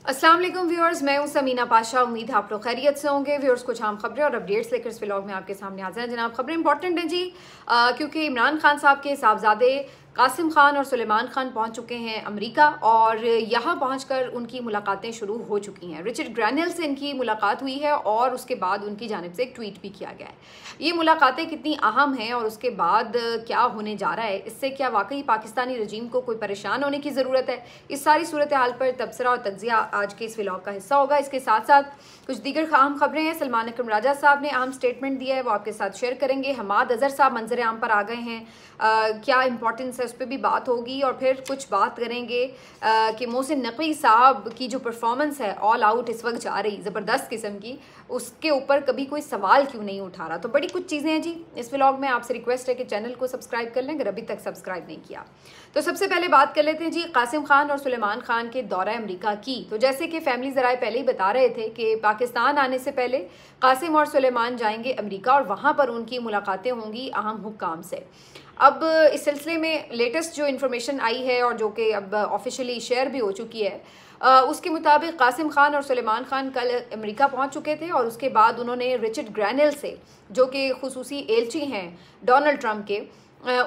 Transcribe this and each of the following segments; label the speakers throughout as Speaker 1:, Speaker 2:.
Speaker 1: अस्सलाम वालेकुम व्यूअर्स, मैं हूं समीना पाशा। उम्मीद है आप लोग खैरियत से होंगे। व्यूअर्स, कुछ आम खबरें और अपडेट्स लेकर इस व्लॉग में आपके सामने हाजिर हैं। जनाब, खबरें इंपॉर्टेंट हैं जी, क्योंकि इमरान खान साहब के साहबजादे कासिम खान और सुलेमान खान पहुंच चुके हैं अमेरिका और यहां पहुंचकर उनकी मुलाकातें शुरू हो चुकी हैं। रिचर्ड ग्रैनल से इनकी मुलाकात हुई है और उसके बाद उनकी जानिब से एक ट्वीट भी किया गया है। ये मुलाकातें कितनी अहम हैं और उसके बाद क्या होने जा रहा है, इससे क्या वाकई पाकिस्तानी रजीम को कोई परेशान होने की ज़रूरत है, इस सारी सूरत हाल पर तबसरा और तज्जिया आज के इस व्लॉग का हिस्सा होगा। इसके साथ साथ कुछ दीगर अहम खबरें हैं। सलमान अकरम राजा साहब ने अहम स्टेटमेंट दिया है, वो आपके साथ शेयर करेंगे। हमाद अजहर साहब मंजर आम पर आ गए हैं, क्या इंपॉर्टेंस है उस पर भी बात होगी। और फिर कुछ बात करेंगे कि मोहसिन नकवी साहब की जो परफॉर्मेंस है ऑल आउट इस वक्त जा रही ज़बरदस्त किस्म की, उसके ऊपर कभी कोई सवाल क्यों नहीं उठा रहा। तो बड़ी कुछ चीज़ें हैं जी इस व्लॉग में। आपसे रिक्वेस्ट है कि चैनल को सब्सक्राइब कर लें अगर अभी तक सब्सक्राइब नहीं किया। तो सबसे पहले बात कर लेते हैं जी कासिम खान और सुलेमान खान के दौरा अमेरिका की। तो जैसे कि फैमिली ज़राए पहले ही बता रहे थे कि पाकिस्तान आने से पहले कासिम और सुलेमान जाएंगे अमेरिका और वहाँ पर उनकी मुलाकातें होंगी अहम हुक्काम से। अब इस सिलसिले में लेटेस्ट जो इन्फॉर्मेशन आई है और जो कि अब ऑफिशियली शेयर भी हो चुकी है, उसके मुताबिक कासिम खान और सुलेमान खान कल अमेरिका पहुंच चुके थे और उसके बाद उन्होंने रिचर्ड ग्रैनल से, जो कि खुसूसी एलची हैं डोनाल्ड ट्रंप के,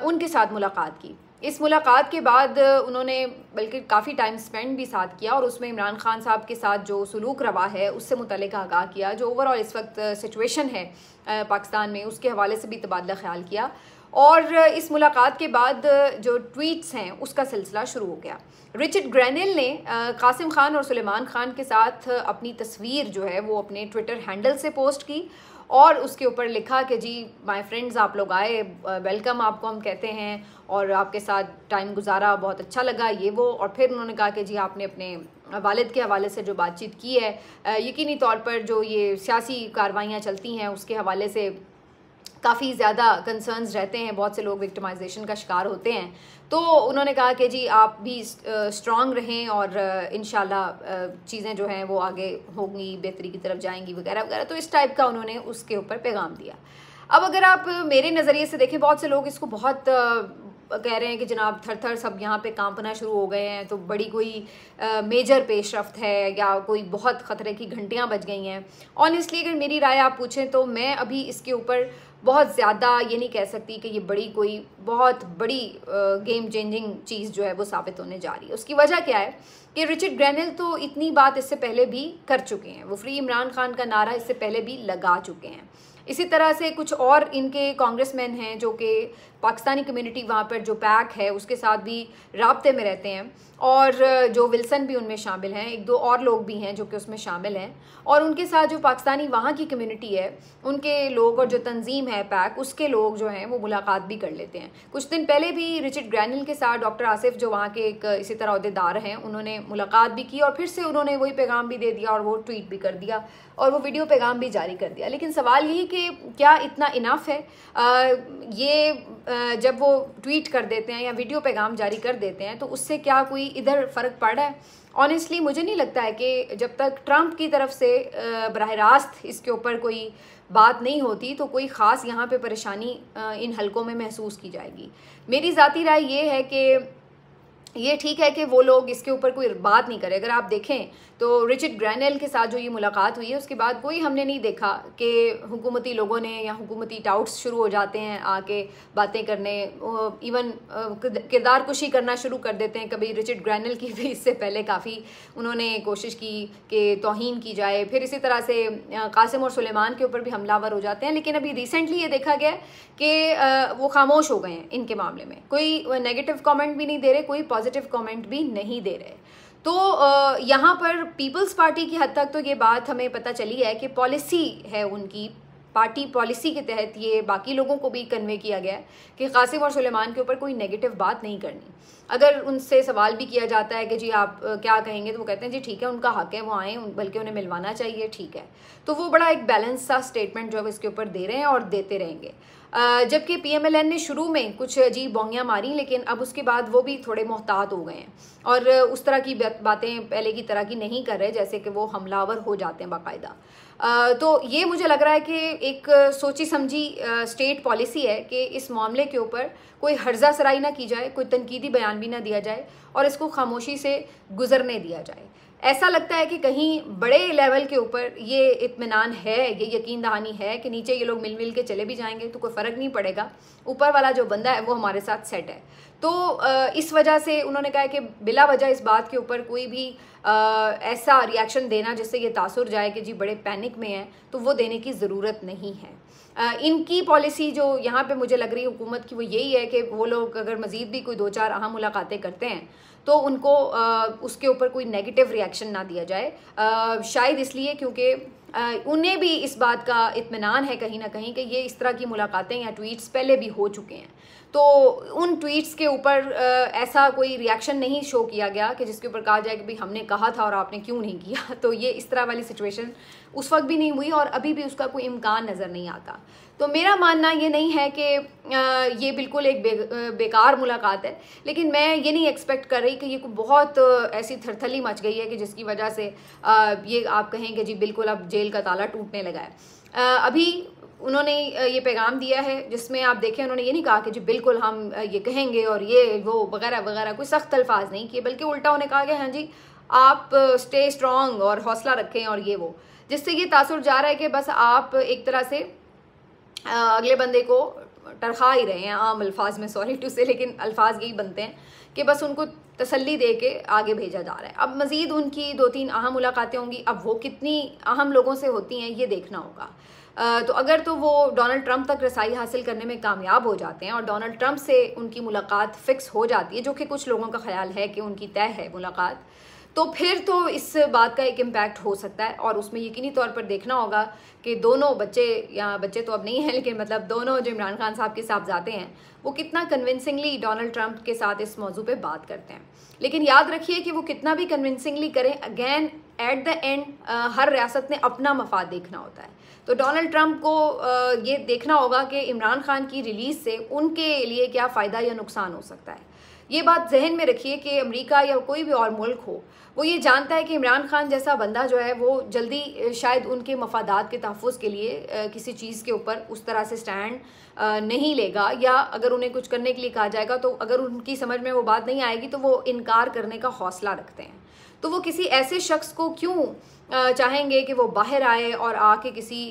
Speaker 1: उनके साथ मुलाकात की। इस मुलाकात के बाद उन्होंने बल्कि काफ़ी टाइम स्पेंड भी साथ किया और उसमें इमरान खान साहब के साथ जो सलूक रवा है उससे मुतल्लिक़ आगाह किया, जो ओवरऑल इस वक्त सिचुएशन है पाकिस्तान में उसके हवाले से भी तबादला ख्याल किया। और इस मुलाकात के बाद जो ट्वीट्स हैं उसका सिलसिला शुरू हो गया। रिचर्ड ग्रैनल ने कासिम खान और सुलेमान खान के साथ अपनी तस्वीर जो है वो अपने ट्विटर हैंडल से पोस्ट की और उसके ऊपर लिखा कि जी माय फ्रेंड्स, आप लोग आए, वेलकम आपको हम कहते हैं और आपके साथ टाइम गुजारा, बहुत अच्छा लगा ये वो। और फिर उन्होंने कहा कि जी आपने अपने वालिद के हवाले से जो बातचीत की है, यकीनी तौर पर जो ये सियासी कार्रवाइयाँ चलती हैं उसके हवाले से काफ़ी ज़्यादा कंसर्न्स रहते हैं, बहुत से लोग विक्टिमाइजेशन का शिकार होते हैं। तो उन्होंने कहा कि जी आप भी स्ट्रॉन्ग रहें और इंशाल्लाह चीज़ें जो हैं वो आगे होंगी, बेहतरी की तरफ जाएंगी वगैरह वगैरह। तो इस टाइप का उन्होंने उसके ऊपर पैगाम दिया। अब अगर आप मेरे नज़रिए से देखें, बहुत से लोग इसको बहुत कह रहे हैं कि जनाब थर थर सब यहाँ पे कांपना शुरू हो गए हैं, तो बड़ी कोई मेजर पेशरफ्त है या कोई बहुत ख़तरे की घंटियाँ बज गई हैं। ऑनेस्टली अगर मेरी राय आप पूछें तो मैं अभी इसके ऊपर बहुत ज़्यादा ये नहीं कह सकती कि ये बड़ी कोई बहुत बड़ी गेम चेंजिंग चीज़ जो है वो साबित होने जा रही है। उसकी वजह क्या है कि रिचर्ड ग्रैनल तो इतनी बात इससे पहले भी कर चुके हैं, वो फ्री इमरान खान का नारा इससे पहले भी लगा चुके हैं। इसी तरह से कुछ और इनके कांग्रेसमैन हैं जो कि पाकिस्तानी कम्युनिटी वहाँ पर जो पैक है उसके साथ भी राब्ते में रहते हैं और जो विल्सन भी उनमें शामिल हैं, एक दो और लोग भी हैं जो कि उसमें शामिल हैं। और उनके साथ जो पाकिस्तानी वहाँ की कम्युनिटी है उनके लोग और जो तंजीम है पैक, उसके लोग जो हैं वो मुलाकात भी कर लेते हैं। कुछ दिन पहले भी रिचर्ड ग्रैनल के साथ डॉक्टर आसिफ जो वहाँ के एक इसी तरह अहदेदार हैं, उन्होंने मुलाकात भी की और फिर से उन्होंने वही पैगाम भी दे दिया और वो ट्वीट भी कर दिया और वो वीडियो पैगाम भी जारी कर दिया। लेकिन सवाल यही कि क्या इतना इनफ है? ये जब वो ट्वीट कर देते हैं या वीडियो पैगाम जारी कर देते हैं तो उससे क्या कोई इधर फ़र्क पड़ रहा है? ऑनेस्टली मुझे नहीं लगता है कि जब तक ट्रंप की तरफ से बराह रास्त इसके ऊपर कोई बात नहीं होती तो कोई ख़ास यहाँ पे परेशानी इन हलकों में महसूस की जाएगी। मेरी ज़ाती राय ये है कि ये ठीक है कि वो लोग इसके ऊपर कोई बात नहीं करें। अगर आप देखें तो रिचर्ड ग्रैनल के साथ जो ये मुलाकात हुई है उसके बाद कोई हमने नहीं देखा कि हुकूमती लोगों ने या हुकूमती टाउट्स शुरू हो जाते हैं आके बातें करने, इवन किरदार कुशी करना शुरू कर देते हैं। कभी रिचर्ड ग्रैनल की भी इससे पहले काफ़ी उन्होंने कोशिश की कि तौहीन की जाए, फिर इसी तरह से कासिम और सुलेमान के ऊपर भी हमलावर हो जाते हैं। लेकिन अभी रिसेंटली ये देखा गया कि वो खामोश हो गए हैं इनके मामले में, कोई नेगेटिव कमेंट भी नहीं दे रहे, कोई पॉजिटिव कमेंट भी नहीं दे रहे। तो यहाँ पर पीपल्स पार्टी की हद तक तो ये बात हमें पता चली है कि पॉलिसी है उनकी, पार्टी पॉलिसी के तहत ये बाकी लोगों को भी कन्वे किया गया है कि कासिम और सुलेमान के ऊपर कोई नेगेटिव बात नहीं करनी। अगर उनसे सवाल भी किया जाता है कि जी आप क्या कहेंगे, तो वो कहते हैं जी ठीक है, उनका हक है, वो आएँ, बल्कि उन्हें मिलवाना चाहिए, ठीक है। तो वो बड़ा एक बैलेंस सा स्टेटमेंट जो है इसके ऊपर दे रहे हैं और देते रहेंगे। जबकि PMLN ने शुरू में कुछ अजीब बोंगियाँ मारी, लेकिन अब उसके बाद वो भी थोड़े मोहतात हो गए हैं और उस तरह की बातें पहले की तरह की नहीं कर रहे, जैसे कि वो हमलावर हो जाते हैं बाकायदा। तो ये मुझे लग रहा है कि एक सोची समझी स्टेट पॉलिसी है कि इस मामले के ऊपर कोई हर्जा सराई ना की जाए, कोई तनकीदी बयान भी ना दिया जाए और इसको खामोशी से गुजरने दिया जाए। ऐसा लगता है कि कहीं बड़े लेवल के ऊपर ये इत्मीनान है, ये यकीन दहानी है कि नीचे ये लोग मिल मिल के चले भी जाएंगे तो कोई फ़र्क नहीं पड़ेगा, ऊपर वाला जो बंदा है वो हमारे साथ सेट है। तो इस वजह से उन्होंने कहा कि बिला वजह इस बात के ऊपर कोई भी ऐसा रिएक्शन देना जिससे ये तासुर जाए कि जी बड़े पैनिक में हैं, तो वो देने की ज़रूरत नहीं है। इनकी पॉलिसी जो यहाँ पे मुझे लग रही है हुकूमत की, वो यही है कि वो लोग अगर मज़ीद भी कोई 2-4 अहम मुलाकातें करते हैं तो उनको उसके ऊपर कोई नेगेटिव रिएक्शन ना दिया जाए, शायद इसलिए क्योंकि उन्हें भी इस बात का इत्मीनान है कहीं ना कहीं कि ये इस तरह की मुलाकातें या ट्वीट्स पहले भी हो चुके हैं। तो उन ट्वीट्स के ऊपर ऐसा कोई रिएक्शन नहीं शो किया गया कि जिसके ऊपर कहा जाए कि भाई हमने कहा था और आपने क्यों नहीं किया। तो ये इस तरह वाली सिचुएशन उस वक्त भी नहीं हुई और अभी भी उसका कोई इम्कान नज़र नहीं आता। तो मेरा मानना ये नहीं है कि ये बिल्कुल एक बेकार मुलाकात है, लेकिन मैं ये नहीं एक्सपेक्ट कर रही कि ये बहुत ऐसी थरथली मच गई है कि जिसकी वजह से ये आप कहें कि जी बिल्कुल अब जेल का ताला टूटने लगा है। अभी उन्होंने ये पैगाम दिया है जिसमें आप देखें उन्होंने ये नहीं कहा कि जी बिल्कुल हम ये कहेंगे और ये वो वगैरह वगैरह, कोई सख्त अल्फाज नहीं किए, बल्कि उल्टा उन्हें कहा कि हाँ जी आप स्टे स्ट्रॉन्ग और हौसला रखें और ये वो, जिससे ये तासुर जा रहा है कि बस आप एक तरह से अगले बंदे को टरखा ही रहे हैं, आम अल्फाज में, सॉरी टू से, लेकिन अल्फाज यही बनते हैं कि बस उनको तसल्ली दे के आगे भेजा जा रहा है। अब मज़ीद उनकी 2-3 अहम मुलाकातें होंगी, अब वो कितनी अहम लोगों से होती हैं ये देखना होगा। तो अगर तो वो डोनाल्ड ट्रंप तक रसाई हासिल करने में कामयाब हो जाते हैं और डोनाल्ड ट्रंप से उनकी मुलाकात फ़िक्स हो जाती है, जो कि कुछ लोगों का ख्याल है कि उनकी तय है मुलाकात, तो फिर तो इस बात का एक इम्पैक्ट हो सकता है और उसमें यकीनी तौर पर देखना होगा कि दोनों बच्चे, या बच्चे तो अब नहीं हैं लेकिन मतलब दोनों जो इमरान खान साहब के साहबजादे हैं, वो कितना कन्विंसिंगली डोनाल्ड ट्रंप के साथ इस मौजू पे बात करते हैं। लेकिन याद रखिए कि वो कितना भी कन्विंसिंगली करें, अगेन एट द एंड हर रियासत ने अपना मफाद देखना होता है। तो डोनाल्ड ट्रंप को ये देखना होगा कि इमरान खान की रिलीज़ से उनके लिए क्या फ़ायदा या नुकसान हो सकता है। ये बात जहन में रखिए कि अमेरिका या कोई भी और मुल्क हो, वो ये जानता है कि इमरान खान जैसा बंदा जो है वो जल्दी शायद उनके मफादात के तहफ़्फ़ुज़ के लिए किसी चीज़ के ऊपर उस तरह से स्टैंड नहीं लेगा, या अगर उन्हें कुछ करने के लिए कहा जाएगा तो अगर उनकी समझ में वो बात नहीं आएगी तो वो इनकार करने का हौसला रखते हैं। तो वो किसी ऐसे शख्स को क्यों चाहेंगे कि वो बाहर आए और आके किसी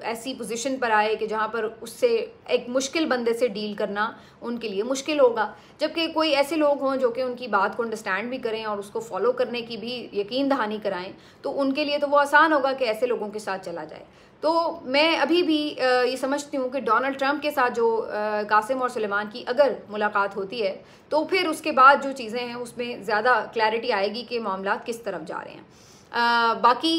Speaker 1: ऐसी पोजीशन पर आए कि जहाँ पर उससे एक मुश्किल बंदे से डील करना उनके लिए मुश्किल होगा, जबकि कोई ऐसे लोग हों जो कि उनकी बात को अंडरस्टैंड भी करें और उसको फॉलो करने की भी यकीन दहानी कराएं, तो उनके लिए तो वो आसान होगा कि ऐसे लोगों के साथ चला जाए। तो मैं अभी भी ये समझती हूँ कि डोनाल्ड ट्रंप के साथ जो कासिम और सुलेमान की अगर मुलाकात होती है तो फिर उसके बाद जो चीज़ें हैं उसमें ज़्यादा क्लैरिटी आएगी कि मामला किस तरफ जा रहे हैं। बाकी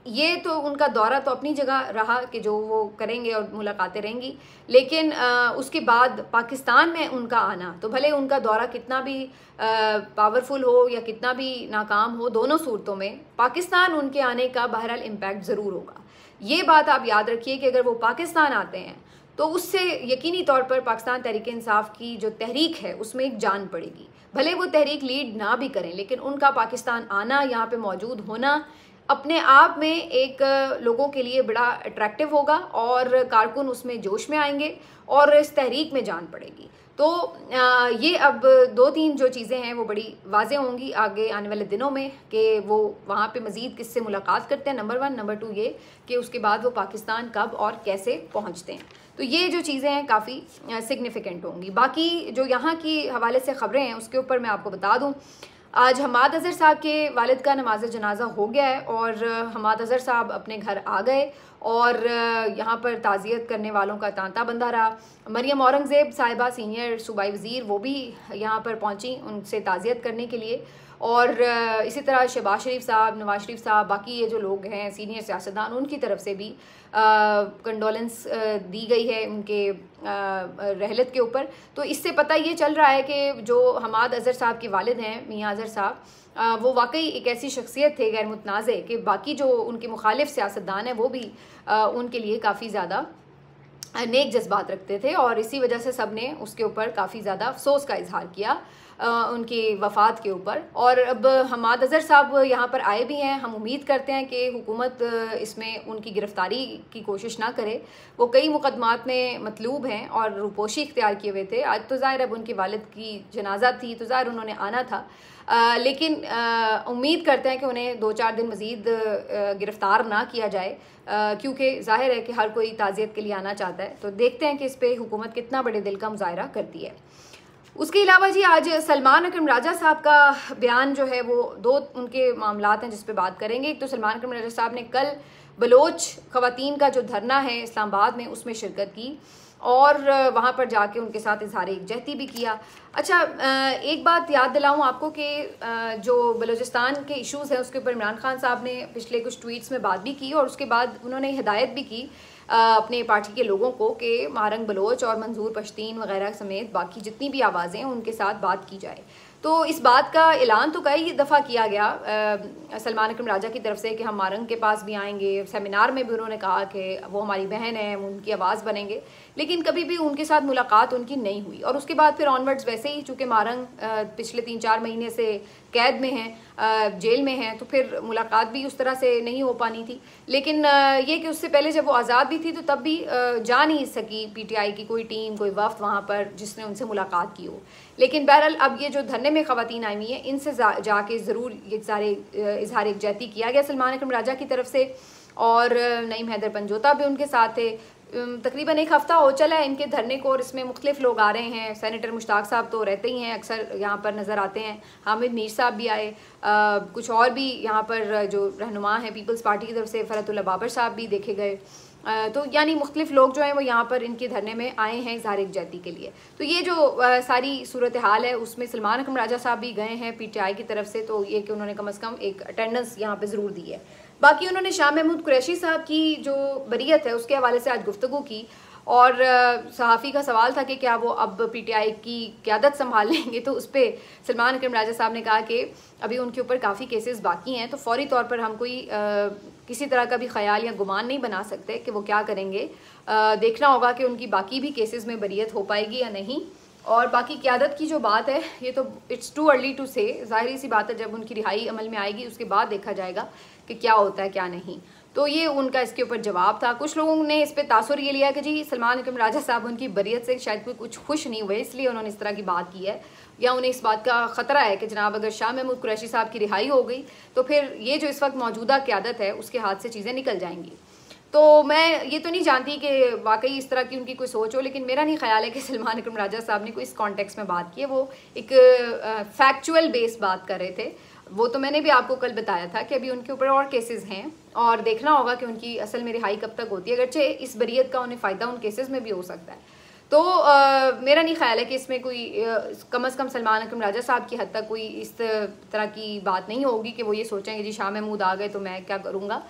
Speaker 1: ये तो उनका दौरा तो अपनी जगह रहा कि जो वो करेंगे और मुलाकातें रहेंगी, लेकिन उसके बाद पाकिस्तान में उनका आना, तो भले उनका दौरा कितना भी पावरफुल हो या कितना भी नाकाम हो, दोनों सूरतों में पाकिस्तान उनके आने का बहरहाल इम्पैक्ट ज़रूर होगा। ये बात आप याद रखिए कि अगर वो पाकिस्तान आते हैं तो उससे यकीनी तौर पर पाकिस्तान तहरीक इंसाफ की जो तहरीक है उसमें एक जान पड़ेगी। भले वो तहरीक लीड ना भी करें, लेकिन उनका पाकिस्तान आना, यहाँ पे मौजूद होना अपने आप में एक लोगों के लिए बड़ा अट्रैक्टिव होगा और कारकुन उसमें जोश में आएंगे और इस तहरीक में जान पड़ेगी। तो ये अब 2-3 जो चीज़ें हैं वो बड़ी वाज़ेह होंगी आगे आने वाले दिनों में कि वो वहाँ पे मज़ीद किससे मुलाकात करते हैं, नंबर 1, नंबर 2 ये कि उसके बाद वो पाकिस्तान कब और कैसे पहुँचते हैं। तो ये जो चीज़ें हैं काफ़ी सिग्निफिकेंट होंगी। बाकी जो यहाँ की हवाले से ख़बरें हैं उसके ऊपर मैं आपको बता दूँ, आज हमाद अज़हर साहब के वालिद का नमाज जनाजा हो गया है और हमाद अज़हर साहब अपने घर आ गए और यहाँ पर ताज़ियत करने वालों का तांता बंधा रहा। मरियम औरंगज़ेब साहिबा सीनियर सूबाई वज़ीर वो भी यहाँ पर पहुँची उनसे ताज़ियत करने के लिए, और इसी तरह शहबाज शरीफ साहब, नवाज शरीफ साहब, बाकी ये जो लोग हैं सीनियर सियासतदान, उनकी तरफ से भी कंडोलेंस दी गई है उनके रहलत के ऊपर। तो इससे पता ये चल रहा है कि जो हमाद अज़हर साहब के वालिद हैं मियाँ अज़हर साहब, वो वाकई एक ऐसी शख्सियत थे गैर मुतनाज़े कि बाकी जो उनके मुखालिफ सियासतदान हैं वो भी उनके लिए काफ़ी ज़्यादा नेक जज्बात रखते थे और इसी वजह से सब ने उसके ऊपर काफ़ी ज़्यादा अफसोस का इजहार किया। उनकी वफ़ात के ऊपर। और अब हमाद अज़हर साहब यहाँ पर आए भी हैं। हम उम्मीद करते हैं कि हुकूमत इसमें उनकी गिरफ़्तारी की कोशिश ना करे। वो कई मुकदमात में मतलूब हैं और रूपोशी इख्तियार किए हुए थे। आज तो ज़ाहिर अब उनके वालिद की जनाजा थी तो ज़ाहिर उन्होंने आना था, लेकिन उम्मीद करते हैं कि उन्हें 2-4 दिन मज़ीद गिरफ़्तार ना किया जाए, क्योंकि ज़ाहिर है कि हर कोई ताज़ियत के लिए आना चाहता है। तो देखते हैं कि इस पर हुकूमत कितना बड़े दिल का मुज़ाहिरा करती है। उसके अलावा जी आज सलमान अकरम राजा साहब का बयान जो है वो दो उनके मामलात हैं जिस पे बात करेंगे। एक तो सलमान अकरम राजा साहब ने कल बलोच ख़वातीन का जो धरना है इस्लामाबाद में उसमें शिरकत की और वहाँ पर जाके उनके साथ इजहार यकजहती भी किया। अच्छा, एक बात याद दिलाऊं आपको कि जो बलूचिस्तान के इश्यूज़ हैं उसके ऊपर इमरान खान साहब ने पिछले कुछ ट्वीट्स में बात भी की और उसके बाद उन्होंने हिदायत भी की अपने पार्टी के लोगों को कि मारंग बलोच और मंजूर पश्तीन वगैरह समेत बाकी जितनी भी आवाज़ें हैं उनके साथ बात की जाए। तो इस बात का ऐलान तो कई दफ़ा किया गया सलमान अकरम राजा की तरफ से कि हम मारंग के पास भी आएंगे। सेमिनार में भी उन्होंने कहा कि वो हमारी बहन है, उनकी आवाज़ बनेंगे, लेकिन कभी भी उनके साथ मुलाकात उनकी नहीं हुई। और उसके बाद फिर ऑनवर्ड्स वैसे ही, चूँकि मारंग पिछले 3-4 महीने से कैद में हैं, जेल में हैं, तो फिर मुलाकात भी उस तरह से नहीं हो पानी थी। लेकिन ये कि उससे पहले जब वो आज़ाद भी थी तो तब भी जा नहीं सकी PTI की कोई टीम, कोई वफ्द वहाँ पर जिसने उनसे मुलाकात की हो। लेकिन बहरहाल अब ये जो धरने में ख़वातीन आई हुई हैं इनसे जाके ज़रूर ये सारे इजहार यकजहती किया गया सलमान अकरम राजा की तरफ से। और नईम हैदर पंजोता भी उनके साथ थे। तकरीबन एक हफ़्ता हो चला है इनके धरने को और इसमें मुख्तलिफ लोग आ रहे हैं। सेनेटर मुश्ताक साहब तो रहते ही हैं, अक्सर यहाँ पर नज़र आते हैं। हामिद मीर साहब भी आए, कुछ और भी यहाँ पर जो रहनुमा हैं पीपल्स पार्टी की तरफ से फ़रहतुल्लाह बाबर साहब भी देखे गए। तो यानी मुख्तलिफ लोग जो हैं वो यहाँ पर इनके धरने में आए हैं इज़हार यकजहती के लिए। तो ये जो सारी सूरत हाल है उसमें सलमान अकरम राजा साहब भी गए हैं PTI की तरफ से, तो ये कि उन्होंने कम अज़ कम एक अटेंडेंस यहाँ पे ज़रूर दी है। बाकी उन्होंने शाह महमूद कुरैशी साहब की जो बरीयत है उसके हवाले से आज गुफ्तगू की और सहाफ़ी का सवाल था कि क्या वो अब PTI की क़यादत संभाल लेंगे, तो उस पर सलमान अकरम राजा साहब ने कहा कि अभी उनके ऊपर काफ़ी केसेस बाकी हैं, तो फौरी तौर पर हम कोई किसी तरह का भी ख्याल या गुमान नहीं बना सकते कि वो क्या करेंगे। देखना होगा कि उनकी बाकी भी केसेस में बरीयत हो पाएगी या नहीं। और बाकी क़यादत की जो बात है ये तो इट्स टू अर्ली टू से, ज़ाहिर सी बात है जब उनकी रिहाई अमल में आएगी उसके बाद देखा जाएगा कि क्या होता है क्या नहीं। तो ये उनका इसके ऊपर जवाब था। कुछ लोगों ने इस पर तासुर ये लिया कि जी सलमान अकरम राजा साहब उनकी बरीयत से शायद कोई कुछ खुश नहीं हुए इसलिए उन्होंने इस तरह की बात की है, या उन्हें इस बात का ख़तरा है कि जनाब अगर शाह महमूद कुरैशी साहब की रिहाई हो गई तो फिर ये जो इस वक्त मौजूदा क़यादत है उसके हाथ से चीज़ें निकल जाएंगी। तो मैं ये तो नहीं जानती कि वाकई इस तरह की उनकी कोई सोच हो, लेकिन मेरा नहीं ख्याल है कि सलमान अकरम राजा साहब ने कोई इस कॉन्टेक्स्ट में बात की है। वो एक फैक्चुअल बेस बात कर रहे थे। वो तो मैंने भी आपको कल बताया था कि अभी उनके ऊपर और केसेस हैं और देखना होगा कि उनकी असल में रिहाई कब तक होती है। अगरचे इस बरीयत का उन्हें फ़ायदा उन केसेस में भी हो सकता है। तो मेरा नहीं ख्याल है कि इसमें कोई कम अज़ कम सलमान अकरम राजा साहब की हद तक कोई इस तरह की बात नहीं होगी कि वो ये सोचेंगे जी शाह महमूद आ गए तो मैं क्या करूँगा।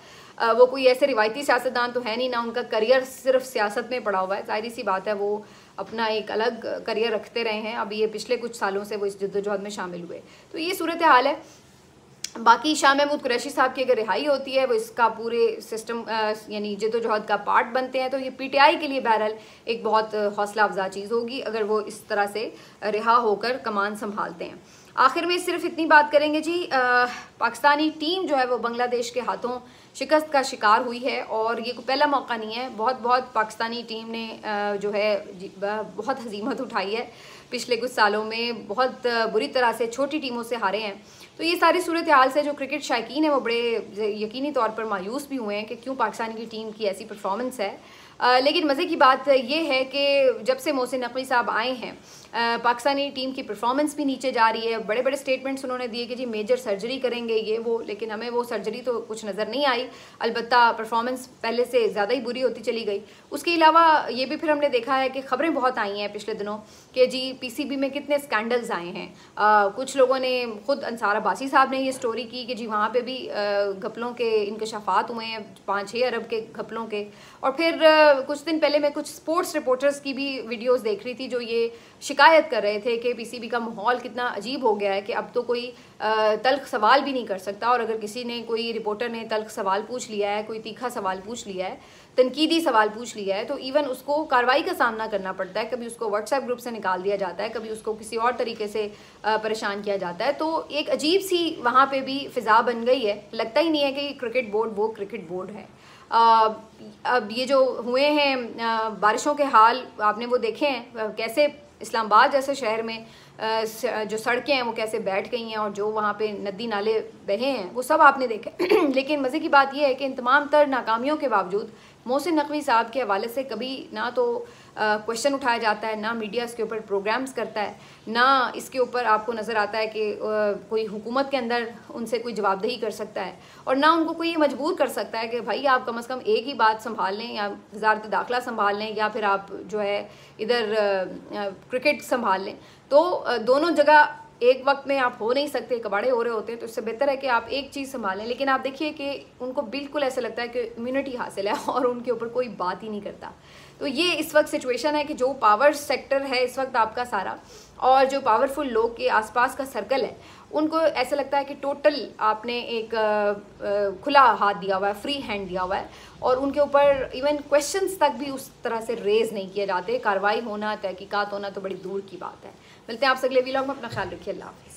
Speaker 1: वो कोई ऐसे रिवायती सियासतदान तो है नहीं, ना उनका करियर सिर्फ सियासत में पड़ा हुआ है। ज़ाहिर सी बात है वो अपना एक अलग करियर रखते रहे हैं। अब ये पिछले कुछ सालों से वो इस जद्दोजहद में शामिल हुए। तो ये सूरत हाल है। बाकी शाह महमूद कुरैशी साहब की अगर रिहाई होती है वो इसका पूरे सिस्टम यानी जद्दोजहद का पार्ट बनते हैं, तो ये PTI के लिए बहरहाल एक बहुत हौसला अफजा चीज़ होगी अगर वो इस तरह से रिहा होकर कमान संभालते हैं। आखिर में सिर्फ इतनी बात करेंगे जी, पाकिस्तानी टीम जो है वो बांग्लादेश के हाथों शिकस्त का शिकार हुई है और ये कोई पहला मौका नहीं है। बहुत पाकिस्तानी टीम ने जो है बहुत हजीमत उठाई है। पिछले कुछ सालों में बहुत बुरी तरह से छोटी टीमों से हारे हैं। तो ये सारी सूरत हाल से जो क्रिकेट शायकीन है वो बड़े यकीनी तौर पर मायूस भी हुए हैं कि क्यों पाकिस्तान की टीम की ऐसी परफॉर्मेंस है। लेकिन मज़े की बात ये है कि जब से मोहसिन नकवी साहब आए हैं पाकिस्तानी टीम की परफॉर्मेंस भी नीचे जा रही है। बड़े बड़े स्टेटमेंट्स उन्होंने दिए कि जी मेजर सर्जरी करेंगे ये वो, लेकिन हमें वो सर्जरी तो कुछ नज़र नहीं आई। अलबत्ता परफॉर्मेंस पहले से ज़्यादा ही बुरी होती चली गई। उसके अलावा ये भी फिर हमने देखा है कि ख़बरें बहुत आई हैं पिछले दिनों कि जी PCB में कितने स्कैंडल्स आए हैं। कुछ लोगों ने खुद अंसार अब्बासी साहब ने ये स्टोरी की कि जी वहाँ पे भी घपलों के इंकशाफात हुए हैं 5-6 अरब के घपलों के। और फिर कुछ दिन पहले मैं कुछ स्पोर्ट्स रिपोर्टर्स की भी वीडियोस देख रही थी जो ये शिकायत शिकायत कर रहे थे कि पीसीबी का माहौल कितना अजीब हो गया है कि अब तो कोई तल्ख सवाल भी नहीं कर सकता, और अगर किसी ने, कोई रिपोर्टर ने तल्ख सवाल पूछ लिया है, कोई तीखा सवाल पूछ लिया है, तनकीदी सवाल पूछ लिया है, तो इवन उसको कार्रवाई का सामना करना पड़ता है। कभी उसको व्हाट्सएप ग्रुप से निकाल दिया जाता है, कभी उसको किसी और तरीके से परेशान किया जाता है। तो एक अजीब सी वहाँ पे भी फ़िज़ा बन गई है। लगता ही नहीं है कि क्रिकेट बोर्ड वो क्रिकेट बोर्ड है। अब ये जो हुए हैं बारिशों के हाल आपने वो देखे हैं, कैसे इस्लामाबाद जैसे शहर में जो सड़कें हैं वो कैसे बैठ गई हैं, और जो वहाँ पे नदी नाले बहे हैं वो सब आपने देखे। लेकिन मज़े की बात यह है कि इन तमाम तर नाकामियों के बावजूद मोहसिन नकवी साहब के हवाले से कभी ना तो क्वेश्चन उठाया जाता है, ना मीडिया इसके ऊपर प्रोग्राम्स करता है, ना इसके ऊपर आपको नज़र आता है कि कोई हुकूमत के अंदर उनसे कोई जवाबदेही कर सकता है, और ना उनको कोई मजबूर कर सकता है कि भाई आप कम से कम एक ही बात संभाल लें, या वजारत दाखिला संभाल लें, या फिर आप जो है इधर क्रिकेट संभाल लें। तो दोनों जगह एक वक्त में आप हो नहीं सकते, कबाड़े हो रहे होते हैं। तो इससे बेहतर है कि आप एक चीज़ संभालें। लेकिन आप देखिए कि उनको बिल्कुल ऐसा लगता है कि इम्यूनिटी हासिल है और उनके ऊपर कोई बात ही नहीं करता। तो ये इस वक्त सिचुएशन है कि जो पावर सेक्टर है इस वक्त आपका सारा, और जो पावरफुल लोग के आसपास का सर्कल है, उनको ऐसा लगता है कि टोटल आपने एक खुला हाथ दिया हुआ है, फ्री हैंड दिया हुआ है, और उनके ऊपर इवन क्वेश्चंस तक भी उस तरह से रेज नहीं किए जाते। कार्रवाई होना, तहकीकात होना तो बड़ी दूर की बात है। मिलते हैं आपसे अगले वीलॉग में। अपना ख्याल रखिए। अल्लाह हाफ़िज़।